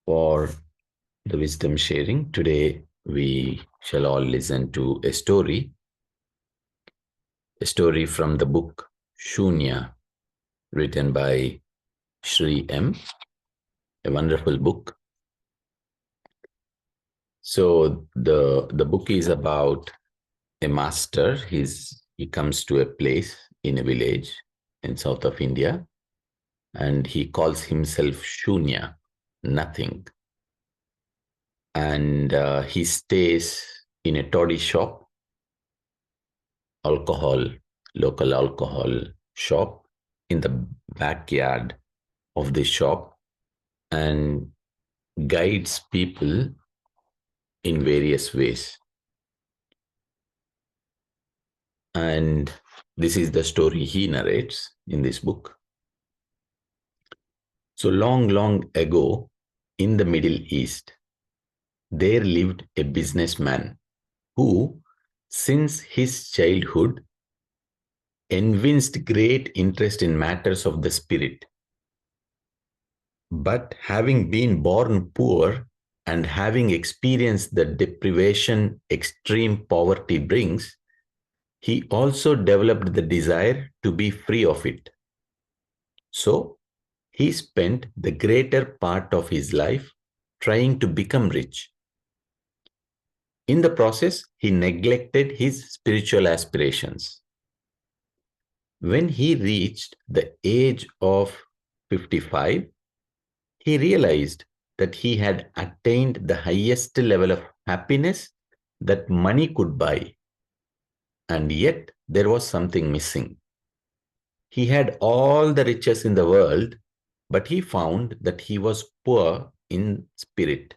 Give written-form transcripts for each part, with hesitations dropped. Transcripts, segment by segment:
for the wisdom sharing. Today, we shall all listen to a story from the book Shunya, written by Sri M, a wonderful book. So the book is about a master. He comes to a place in a village in south of India, and he calls himself Shunya, nothing. And he stays in a toddy shop, local alcohol shop, in the backyard of the shop, and guides people in various ways. And this is the story he narrates in this book. So long ago, in the Middle East, there lived a businessman who, since his childhood, evinced great interest in matters of the spirit. But having been born poor and having experienced the deprivation extreme poverty brings, he also developed the desire to be free of it. So he spent the greater part of his life trying to become rich. In the process, he neglected his spiritual aspirations. When he reached the age of 55, he realized that he had attained the highest level of happiness that money could buy. And yet there was something missing. He had all the riches in the world, but he found that he was poor in spirit.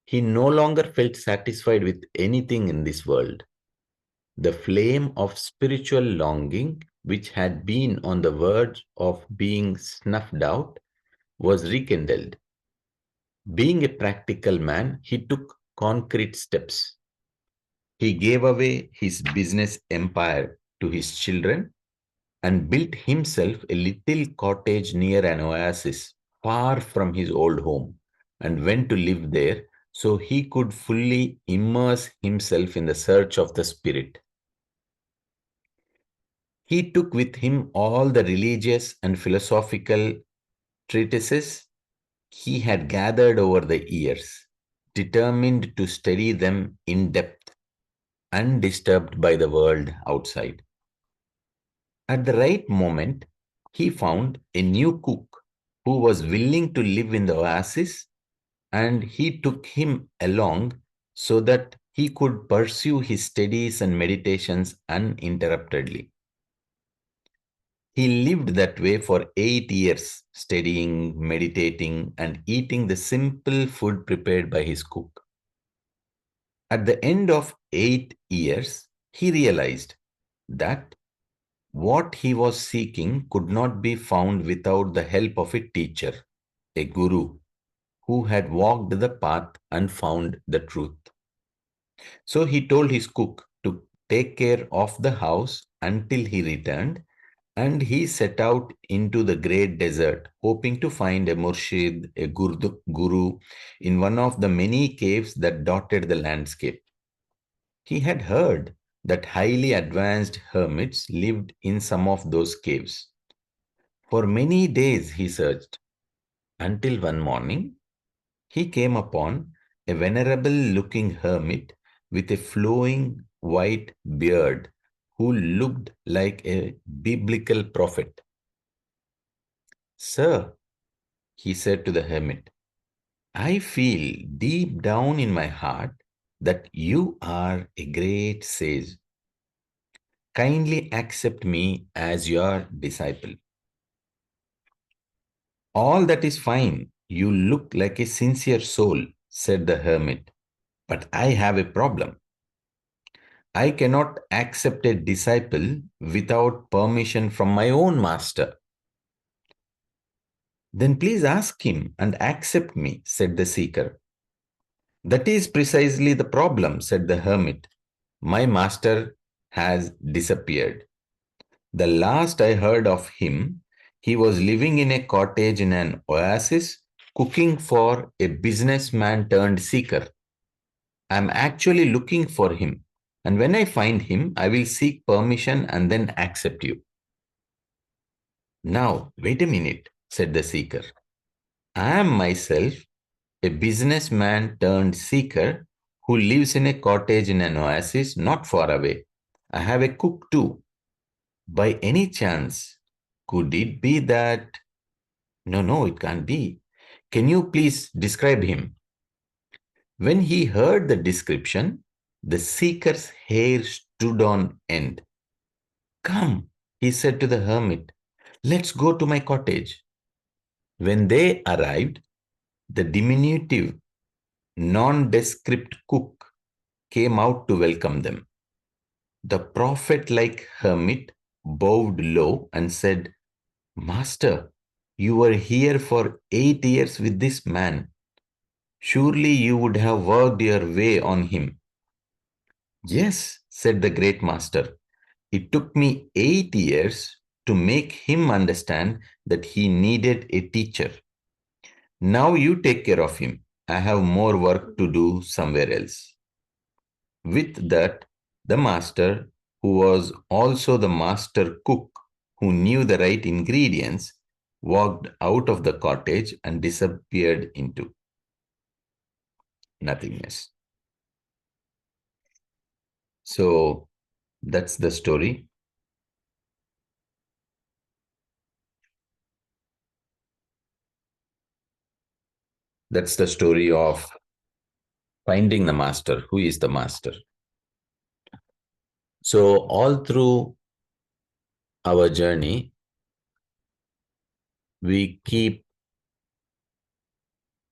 He no longer felt satisfied with anything in this world. The flame of spiritual longing, which had been on the verge of being snuffed out, was rekindled. Being a practical man, he took concrete steps. He gave away his business empire to his children and built himself a little cottage near an oasis far from his old home and went to live there so he could fully immerse himself in the search of the spirit. He took with him all the religious and philosophical treatises he had gathered over the years, determined to study them in depth, undisturbed by the world outside. At the right moment, he found a new cook who was willing to live in the oasis, and he took him along so that he could pursue his studies and meditations uninterruptedly. He lived that way for 8 years, studying, meditating, and eating the simple food prepared by his cook. At the end of 8 years, he realized that what he was seeking could not be found without the help of a teacher, a guru, who had walked the path and found the truth. So he told his cook to take care of the house until he returned, and he set out into the great desert, hoping to find a murshid, a guru, in one of the many caves that dotted the landscape. He had heard that highly advanced hermits lived in some of those caves. For many days he searched, until one morning he came upon a venerable looking hermit with a flowing white beard who looked like a biblical prophet. "Sir," he said to the hermit, "I feel deep down in my heart that you are a great sage. Kindly accept me as your disciple." "All that is fine. You look like a sincere soul," said the hermit. "But I have a problem. I cannot accept a disciple without permission from my own master." "Then please ask him and accept me," said the seeker. "That is precisely the problem," said the hermit. "My master has disappeared. The last I heard of him, he was living in a cottage in an oasis cooking for a businessman turned seeker. I'm actually looking for him. And when I find him, I will seek permission and then accept you. Now, wait a minute, said the seeker. I am myself a businessman turned seeker who lives in a cottage in an oasis not far away. I have a cook too. By any chance, could it be that? No, no, it can't be. Can you please describe him? When he heard the description, the seeker's hair stood on end. Come, he said to the hermit, let's go to my cottage. When they arrived, the diminutive, nondescript cook came out to welcome them. The prophet like hermit bowed low and said, Master, you were here for 8 years with this man. Surely you would have worked your way on him. Yes, said the great master. It took me 8 years to make him understand that he needed a teacher. Now you take care of him. I have more work to do somewhere else. With that, the master, who was also the master cook, who knew the right ingredients, walked out of the cottage and disappeared into nothingness. So that's the story. That's the story of finding the master. Who is the master? So, all through our journey, we keep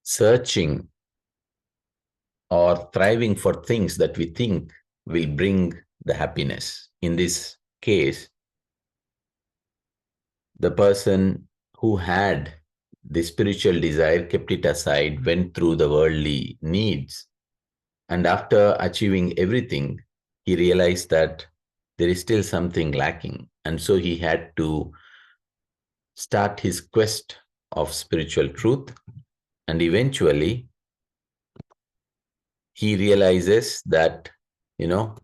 searching or thriving for things that we think will bring the happiness. In this case, the person who had the spiritual desire kept it aside, went through the worldly needs, and after achieving everything, he realized that there is still something lacking. And so he had to start his quest of spiritual truth. And eventually, he realizes that, you know,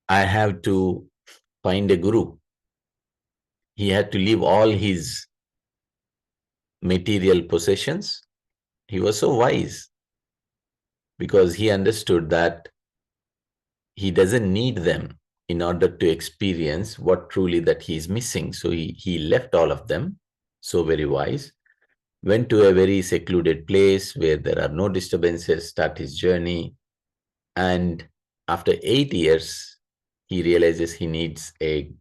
I have to find a guru. He had to leave all his material possessions. He was so wise because he understood that he doesn't need them in order to experience what truly that he is missing. So he left all of them, so very wise, went to a very secluded place where there are no disturbances, start his journey. And after 8 years, he realizes he needs a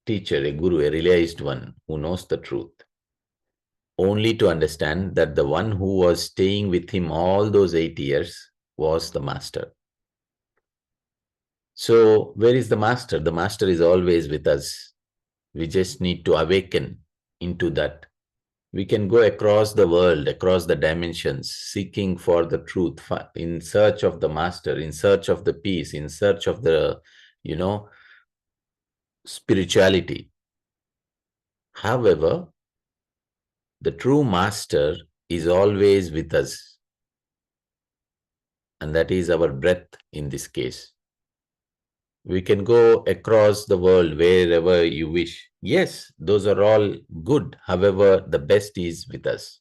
teacher, a guru, a realized one who knows the truth, only to understand that the one who was staying with him all those 8 years was the master. So, where is the master? The master is always with us. We just need to awaken into that. We can go across the world, across the dimensions, seeking for the truth, in search of the master, in search of the peace, in search of the, you know, spirituality. However, the true master is always with us, and that is our breath in this case. We can go across the world wherever you wish. Yes, those are all good. However, the best is with us.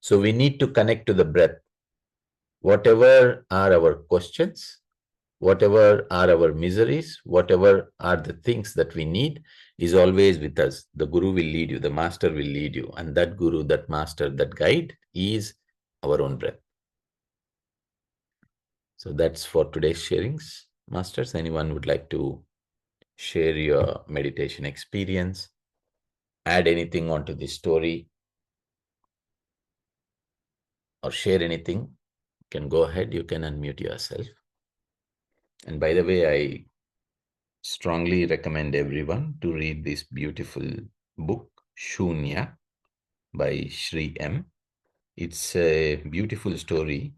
So we need to connect to the breath. Whatever are our questions, whatever are our miseries, whatever are the things that we need, is always with us. The guru will lead you, the master will lead you. And that guru, that master, that guide is our own breath. So that's for today's sharings. Masters, anyone would like to share your meditation experience, add anything onto this story, or share anything? You can go ahead, you can unmute yourself. And by the way, I strongly recommend everyone to read this beautiful book, Shunya, by Sri M. It's a beautiful story.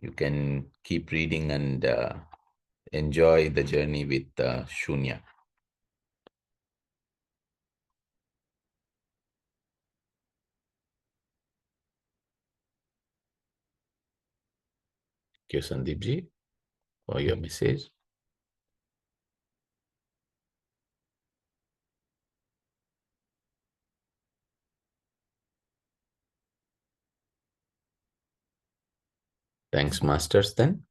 You can keep reading and enjoy the journey with Shunya. you, Sandeep ji, for your message. Thanks, masters, then.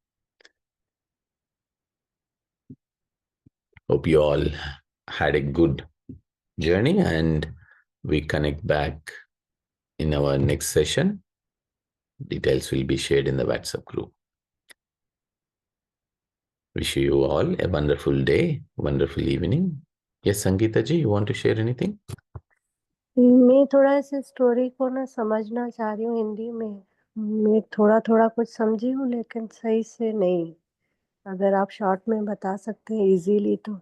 Hope you all had a good journey, and we connect back in our next session. Details will be shared in the WhatsApp group. Wish you all a wonderful day, wonderful evening. Yes, Sangeeta ji, you want to share anything? मैं थोड़ा इस story को ना समझना चाह रही हूँ हिंदी में। मैं थोड़ा थोड़ा कुछ समझी हूँ लेकिन सही से नहीं। अगर आप शॉर्ट में बता सकते हैं इजीली तो।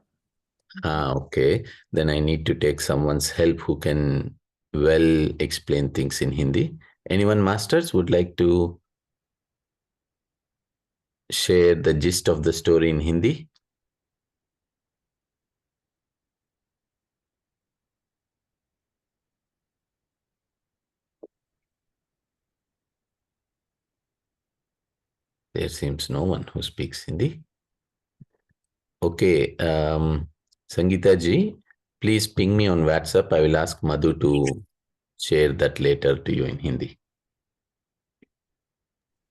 Okay. Then I need to take someone's help who can well explain things in Hindi. Anyone, masters, would like to share the gist of the story in Hindi? There seems no one who speaks Hindi. Okay. Sangeeta ji, please ping me on WhatsApp. I will ask Madhu to share that later to you in Hindi.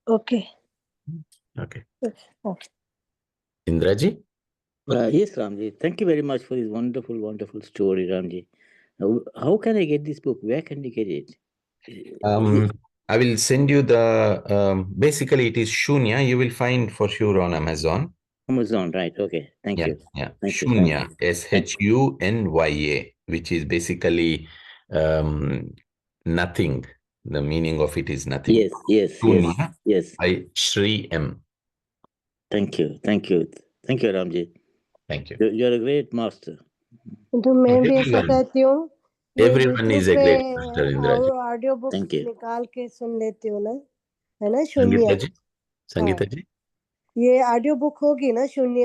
Okay. Okay. Okay. Indra ji? Yes, Ramji. Thank you very much for this wonderful, wonderful story, Ramji. Now, how can I get this book? Where can I get it? I will send you the, basically it is Shunya. You will find for sure on Amazon. Amazon, right? Okay. Thank you. Yeah. Thank you. Shunya, Shunya, which is basically nothing. The meaning of it is nothing. Yes, yes, Shunya yes, yes. by Shri M. Thank you. Thank you. Thank you, Ramji. Thank you. You're a great master. तो मैं भी ऐसा कहती हूँ ये Everyone is YouTube a पे great master, Indra ji. Audio book Thank you. निकाल के सुन लेती हूँ ना, है ना Sangeeta शून्य। ji? Sangeeta ji? ये ऑडियो बुक होगी ना शून्य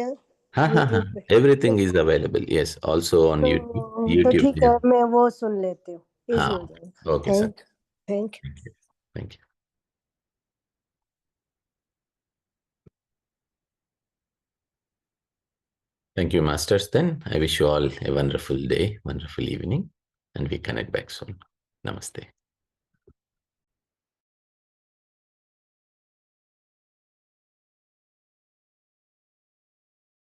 यूट्यूब पे? Everything is available. Yes, also on YouTube. तो YouTube. ठीक है, मैं वो सुन लेती हूँ, इजी हो जाएगा। Okay, sir. Thank you. Thank you. Thank you, masters. Then I wish you all a wonderful day, wonderful evening, and we connect back soon. Namaste.